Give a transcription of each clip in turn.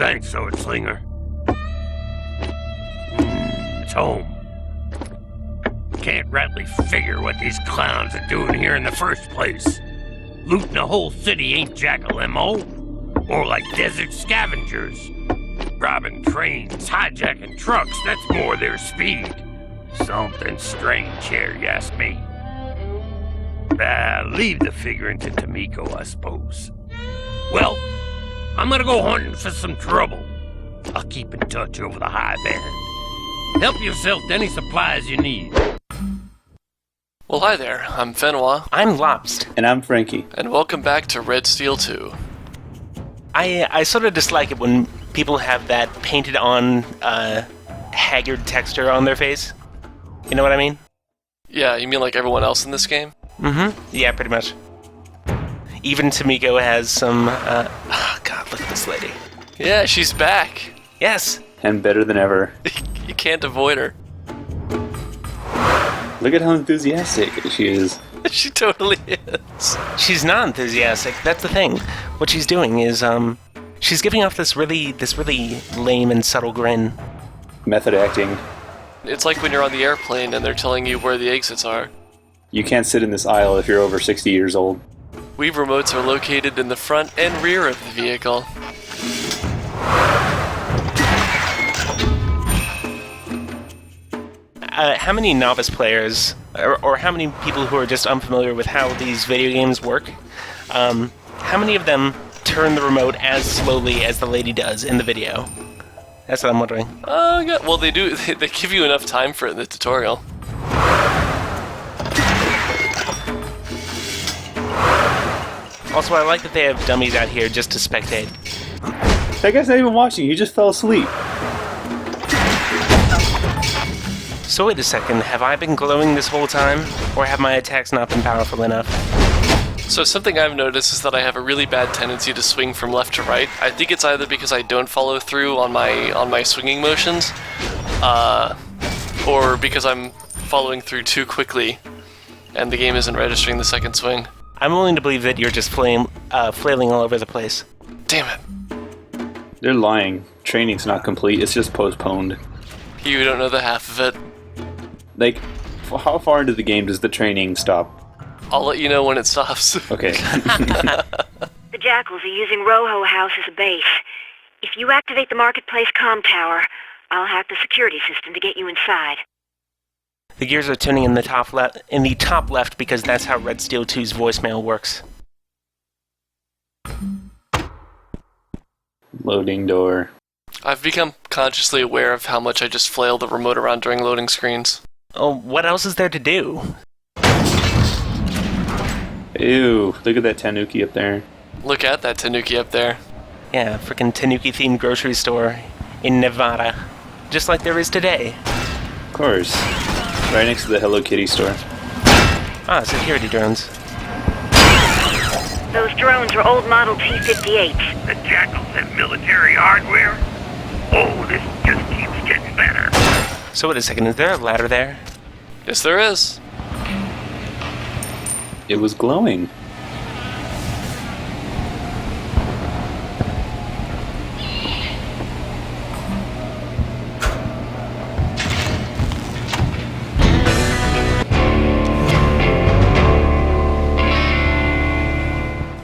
Thanks, Sword Slinger. It's home. Can't rightly figure what these clowns are doing here in the first place. Looting a whole city ain't Jackal M.O. More like desert scavengers. Robbing trains, hijacking trucks, that's more their speed. Something strange here, you ask me. Leave the figuring to Tamiko, I suppose. Well, I'm gonna go hunting for some trouble. I'll keep in touch over the high band. Help yourself to any supplies you need. Well, hi there. I'm Fenwa. I'm Lobst. And I'm Frankie. And welcome back to Red Steel 2. I sort of dislike it when people have that painted on, haggard texture on their face. You know what I mean? Yeah, you mean like everyone else in this game? Mm-hmm. Yeah, pretty much. Even Tamiko has some, oh God, look at this lady. Yeah, she's back. Yes. And better than ever. You can't avoid her. Look at how enthusiastic she is. She totally is. She's not enthusiastic. That's the thing. What she's doing is, she's giving off this really lame and subtle grin. Method acting. It's like when you're on the airplane and they're telling you where the exits are. You can't sit in this aisle if you're over 60 years old. Weave remotes are located in the front and rear of the vehicle. How many novice players, or how many people who are just unfamiliar with how these video games work, how many of them turn the remote as slowly as the lady does in the video? That's what I'm wondering. Oh, yeah. Well, they do. They give you enough time for it in the tutorial. Also, I like that they have dummies out here just to spectate. That guy's not even watching, he just fell asleep. So wait a second, have I been glowing this whole time? Or have my attacks not been powerful enough? So something I've noticed is that I have a really bad tendency to swing from left to right. I think it's either because I don't follow through on my swinging motions, or because I'm following through too quickly, and the game isn't registering the second swing. I'm willing to believe that you're just flailing all over the place. Damn it. They're lying. Training's not complete, it's just postponed. You don't know the half of it. Like, how far into the game does the training stop? I'll let you know when it stops. Okay. The Jackals are using Roho House as a base. If you activate the Marketplace comm tower, I'll hack the security system to get you inside. The gears are turning in the top left because that's how Red Steel 2's voicemail works. Loading door. I've become consciously aware of how much I just flail the remote around during loading screens. Oh, what else is there to do? Ew, look at that tanuki up there. Look at that tanuki up there. Yeah, frickin' Tanuki-themed grocery store in Nevada. Just like there is today. Of course. Right next to the Hello Kitty store. Ah, security drones. Those drones are old model T-58s. The Jackals have military hardware? Oh, this just keeps getting better. So wait a second, is there a ladder there? Yes, there is. It was glowing.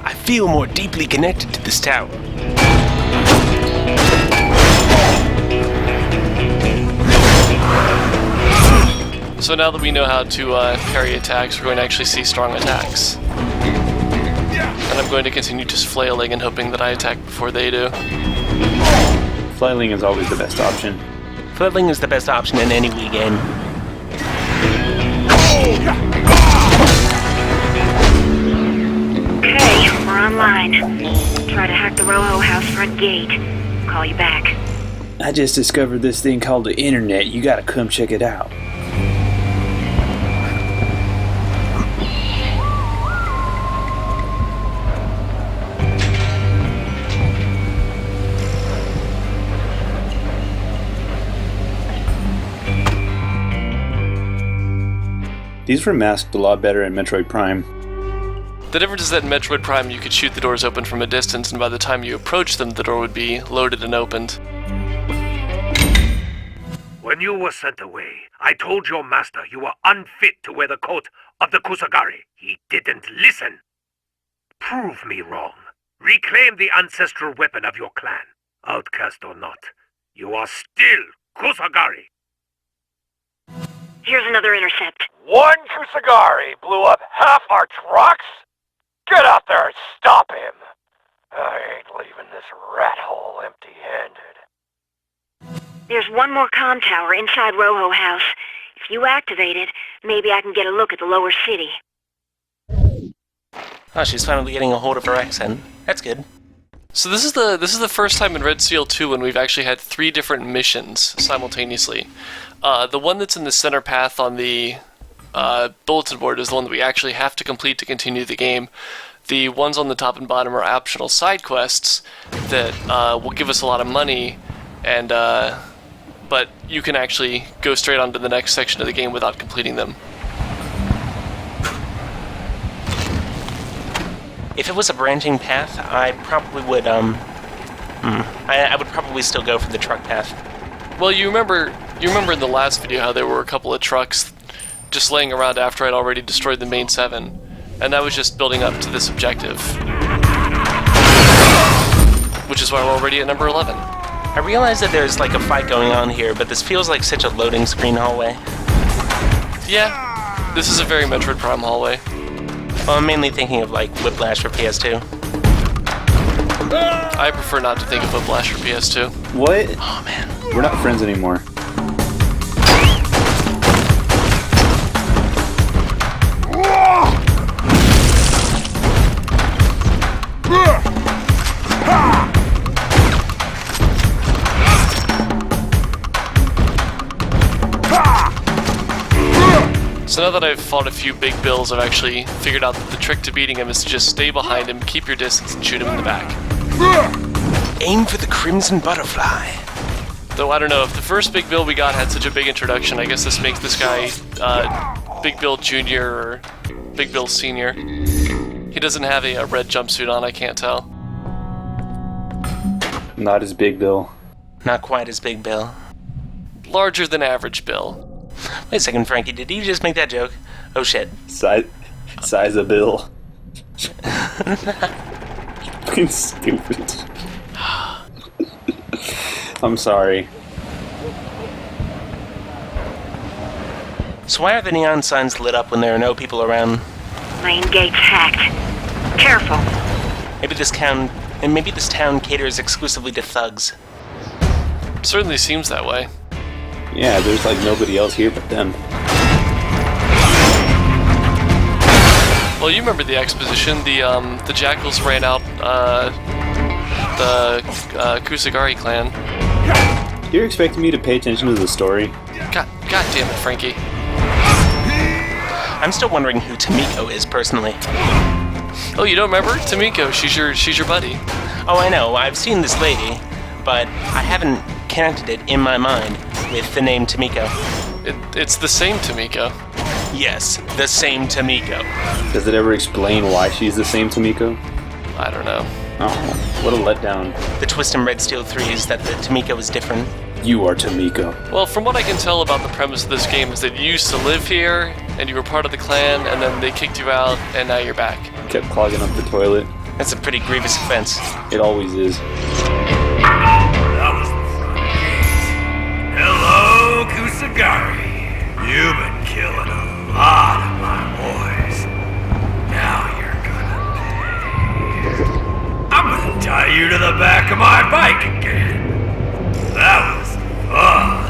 I feel more deeply connected to this tower. So now that we know how to parry attacks, we're going to actually see strong attacks. And I'm going to continue just flailing and hoping that I attack before they do. Flailing is always the best option. Flailing is the best option in any Wii game. Okay, we're online. Try to hack the Roho House front gate. Call you back. I just discovered this thing called the internet. You gotta come check it out. These were masked a lot better in Metroid Prime. The difference is that in Metroid Prime you could shoot the doors open from a distance, and by the time you approach them, the door would be loaded and opened. When you were sent away, I told your master you were unfit to wear the coat of the Kusagari. He didn't listen. Prove me wrong. Reclaim the ancestral weapon of your clan. Outcast or not, you are still Kusagari. Here's another intercept. One Kusagari blew up half our trucks? Get out there and stop him. I ain't leaving this rat hole empty-handed. There's one more comm tower inside Roho House. If you activate it, maybe I can get a look at the lower city. Oh, she's finally getting a hold of her accent. That's good. So this is the first time in Red Seal 2 when we've actually had 3 different missions simultaneously. The one that's in the center path on the bulletin board is the one that we actually have to complete to continue the game. The ones on the top and bottom are optional side quests that will give us a lot of money, and but you can actually go straight on to the next section of the game without completing them. If it was a branching path, I probably would, I would probably still go for the truck path. Well, you remember in the last video how there were a couple of trucks just laying around after I'd already destroyed the main 7, and that was just building up to this objective. Which is why we're already at number 11. I realize that there's like a fight going on here, but this feels like such a loading screen hallway. Yeah, this is a very Metroid Prime hallway. Well, I'm mainly thinking of like Whiplash for PS2. I prefer not to think of Whiplash for PS2. What? Oh man. We're not friends anymore. So now that I've fought a few big bills, I've actually figured out that the trick to beating him is to just stay behind him, keep your distance, and shoot him in the back. Aim for the crimson butterfly. Though I don't know, if the first Big Bill we got had such a big introduction, I guess this makes this guy Big Bill Jr. or Big Bill Sr. He doesn't have a red jumpsuit on, I can't tell. Not as Big Bill. Not quite as Big Bill. Larger than average Bill. Wait a second, Frankie, did you just make that joke? Oh shit. Size of Bill. Fucking stupid. I'm sorry. So why are the neon signs lit up when there are no people around? Main gate's hacked. Careful. Maybe this town caters exclusively to thugs. Certainly seems that way. Yeah, there's like nobody else here but them. Well, you remember the exposition. The Jackals ran out the Kusagari clan. You're expecting me to pay attention to the story? God damn it, Frankie. I'm still wondering who Tomiko is, personally. Oh, you don't remember? Tomiko, she's your buddy. Oh, I know, I've seen this lady, but I haven't connected it in my mind with the name Tomiko. It's the same Tomiko. Yes, the same Tomiko. Does it ever explain why she's the same Tomiko? I don't know. Oh, what a letdown. The twist in Red Steel 3 is that the Tomiko is different. You are Tomiko. Well, from what I can tell about the premise of this game is that you used to live here, and you were part of the clan, and then they kicked you out, and now you're back. Kept clogging up the toilet. That's a pretty grievous offense. It always is. That was the front gate. Hello, Kusagari. You've been killing a lot of my boys. Now you're gonna pay. I'm gonna tie you to the back of my bike again. That was fun.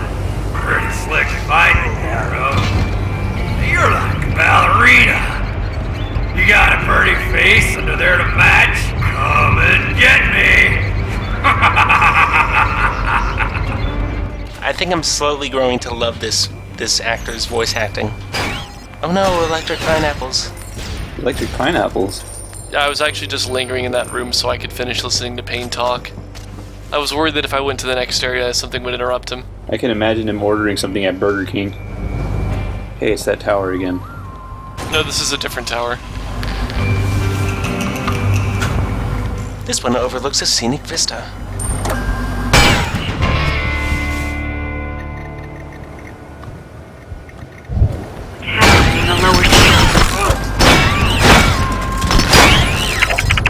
Pretty slick fighting, hero. You're like a ballerina. You got a pretty face under there to match. Come and get me. I think I'm slowly growing to love this actor's voice acting. Oh no, electric pineapples. Electric pineapples? I was actually just lingering in that room so I could finish listening to Payne talk. I was worried that if I went to the next area, something would interrupt him. I can imagine him ordering something at Burger King. Hey, it's that tower again. No, this is a different tower. This one overlooks a scenic vista. Happening in the lower field.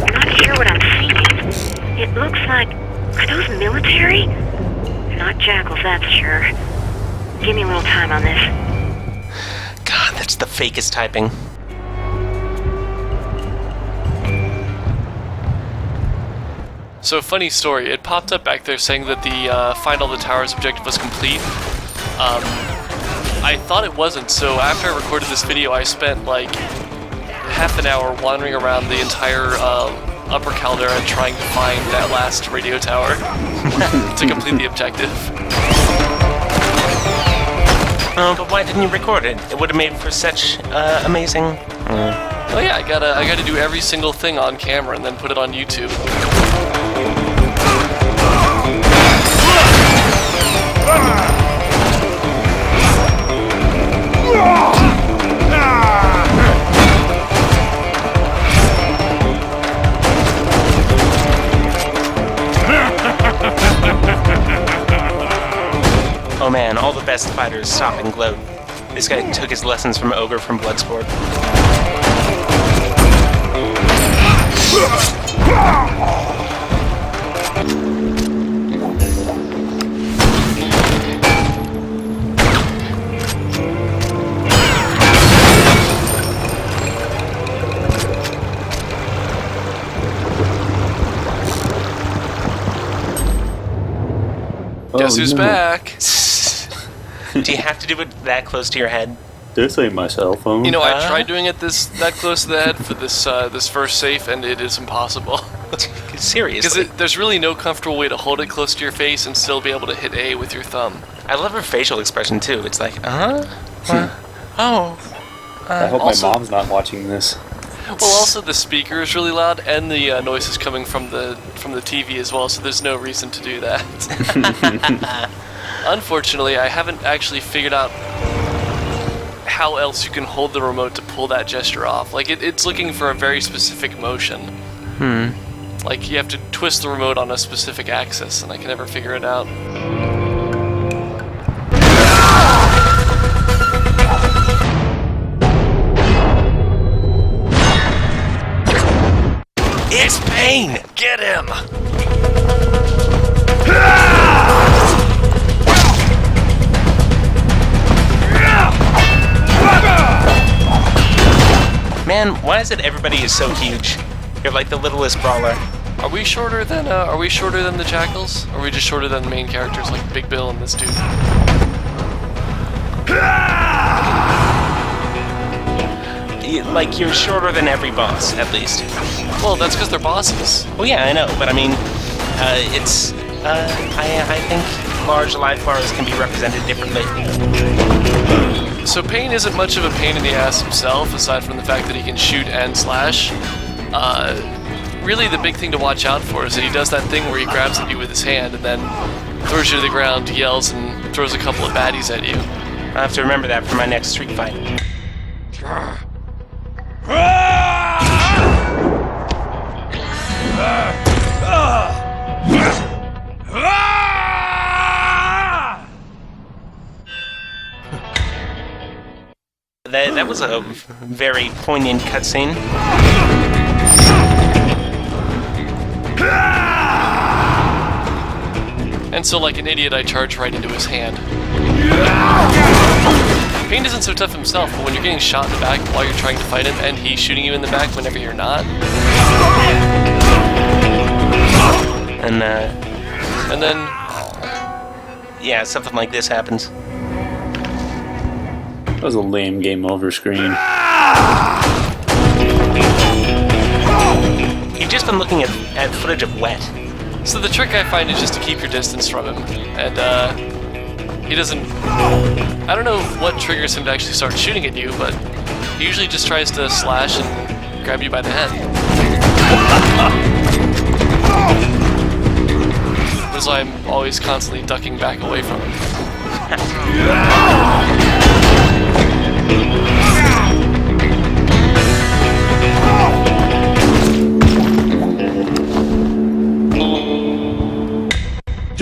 I'm not sure what I'm seeing. It looks like... Are those military? They're not Jackals, that's sure. Give me a little time on this. God, that's the fakest typing. So, funny story, it popped up back there saying that the Find All the Towers objective was complete. I thought it wasn't, so after I recorded this video, I spent like half an hour wandering around the entire upper caldera trying to find that last radio tower to complete the objective. Oh, but why didn't you record it? It would have made for such amazing... Oh yeah, I gotta do every single thing on camera and then put it on YouTube. Oh man, all the best fighters stop and gloat. This guy took his lessons from Ogre from Bloodsport. Guess who's back? Do you have to do it that close to your head? This ain't my cell phone. You know, I tried doing it that close to the head for this first safe, and it is impossible. Seriously. Because there's really no comfortable way to hold it close to your face and still be able to hit A with your thumb. I love her facial expression too. It's like, oh. I hope also- my mom's not watching this. Well, also the speaker is really loud, and the noise is coming from the TV as well, so there's no reason to do that. Unfortunately, I haven't actually figured out how else you can hold the remote to pull that gesture off. Like, it's looking for a very specific motion. Like, you have to twist the remote on a specific axis, and I can never figure it out. It's Payne! Get him! Man, why is it everybody is so huge? You're like the littlest brawler. Are we shorter than the Jackals? Or are we just shorter than the main characters like Big Bill and this dude? Like, you're shorter than every boss, at least. Well, that's because they're bosses. Well, yeah, I know, but I mean, I think large live bars can be represented differently. So Payne isn't much of a pain in the ass himself, aside from the fact that he can shoot and slash. Really the big thing to watch out for is that he does that thing where he grabs at you with his hand and then throws you to the ground, yells, and throws a couple of baddies at you. I'll have to remember that for my next street fight. That was a very poignant cutscene. And so, like an idiot, I charge right into his hand. Payne isn't so tough himself, but when you're getting shot in the back while you're trying to fight him, and he's shooting you in the back whenever you're not. And then... yeah, something like this happens. That was a lame game over screen. You've just been looking at footage of Wet. So the trick I find is just to keep your distance from him, and he doesn't... I don't know what triggers him to actually start shooting at you, but he usually just tries to slash and grab you by the head. That's why I'm always constantly ducking back away from him.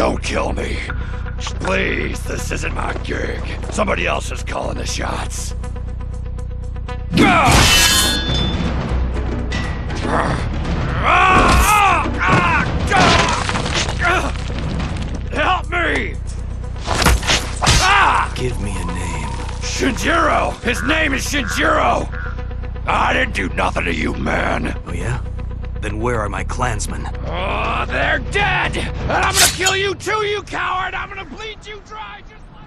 Don't kill me. Please, this isn't my gig. Somebody else is calling the shots. Help me! Give me a name. Shinjiro! His name is Shinjiro! I didn't do nothing to you, man. Oh yeah? Then where are my clansmen? Oh, they're dead! And I'm gonna kill you too, you coward! I'm gonna bleed you dry just like...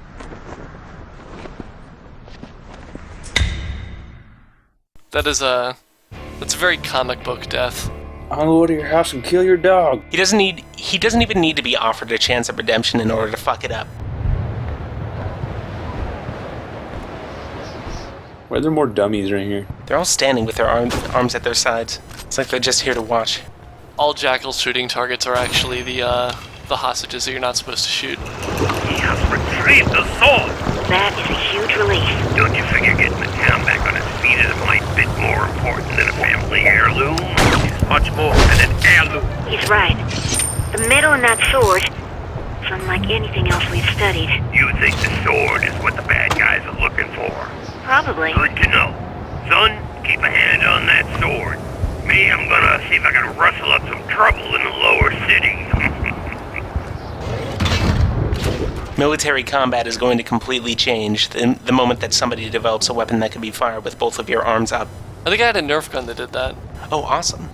That's a very comic book death. I'll go to your house and kill your dog. He doesn't even need to be offered a chance at redemption in order to fuck it up. Why are there more dummies right here? They're all standing with their arms at their sides. It's like they're just here to watch. All Jackals shooting targets are actually the hostages that you're not supposed to shoot. He has retrieved the sword. That is a huge relief. Don't you figure getting the town back on its feet is a mite bit more important than a family heirloom? It's much more than an heirloom. He's right. The metal in that sword is unlike anything else we've studied. You think the sword is what the bad guys are looking for? Probably. Good to know. Son, keep a hand on that sword. Me, I'm gonna see if I can rustle up some trouble in the lower city. Military combat is going to completely change the moment that somebody develops a weapon that can be fired with both of your arms up. I think I had a Nerf gun that did that. Oh, awesome.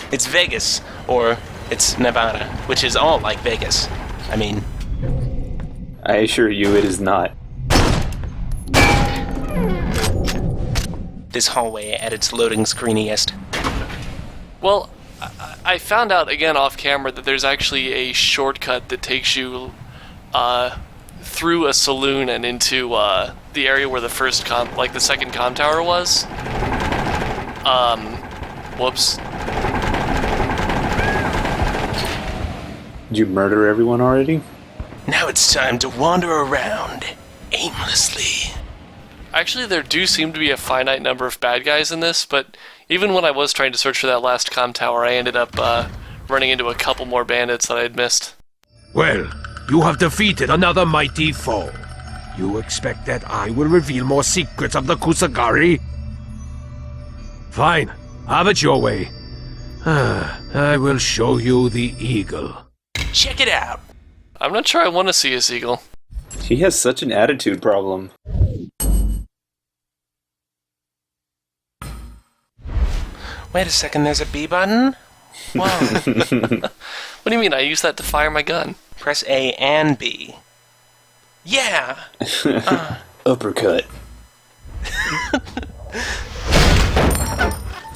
It's Vegas, or it's Nevada, which is all like Vegas. I mean... I assure you it is not. This hallway at its loading screeniest. Well, I found out again off camera that there's actually a shortcut that takes you through a saloon and into the area where the the second comm tower was. Whoops. Did you murder everyone already? Now it's time to wander around aimlessly. Actually, there do seem to be a finite number of bad guys in this, but even when I was trying to search for that last comm tower, I ended up running into a couple more bandits that I'd missed. Well, you have defeated another mighty foe. You expect that I will reveal more secrets of the Kusagari? Fine, have it your way. I will show you the eagle. Check it out! I'm not sure I want to see a seagull. She has such an attitude problem. Wait a second, there's a B button? Whoa. What do you mean? I use that to fire my gun. Press A and B. Yeah! Uppercut.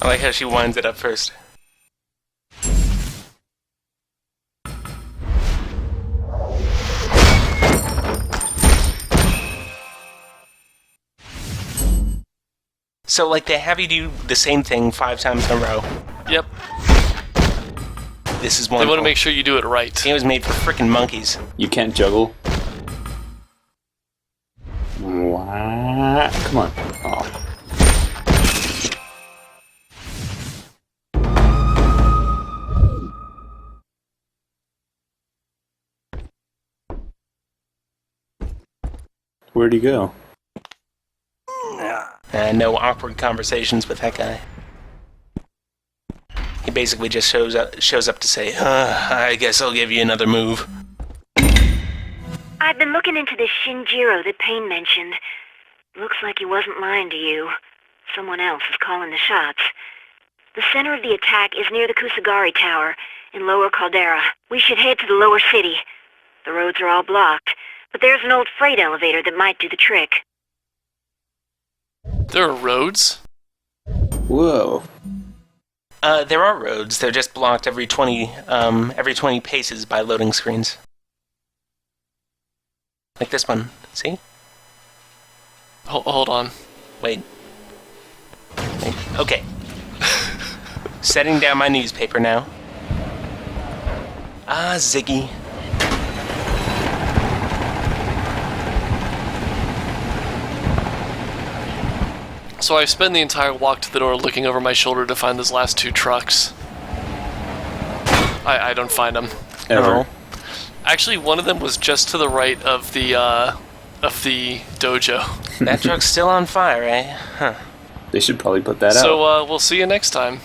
I like how she winds it up first. So, like, they have you do the same thing 5 times in a row. Yep. This is They wonderful. want to make sure you do it right. It was made for frickin' monkeys. You can't juggle. What? Come on. Oh. Where'd he go? No awkward conversations with that guy. He basically just shows up to say, I guess I'll give you another move. I've been looking into this Shinjiro that Payne mentioned. Looks like he wasn't lying to you. Someone else is calling the shots. The center of the attack is near the Kusagari Tower in Lower Caldera. We should head to the lower city. The roads are all blocked, but there's an old freight elevator that might do the trick. There are roads? Whoa. There are roads. They're just blocked every 20 paces by loading screens. Like this one. See? Hold on. Wait. Okay. Setting down my newspaper now. Ah, Ziggy. So I spend the entire walk to the door looking over my shoulder to find those last 2 trucks. I don't find them. Ever. Actually, one of them was just to the right of the dojo. That truck's still on fire, eh? Huh. They should probably put that out. So we'll see you next time.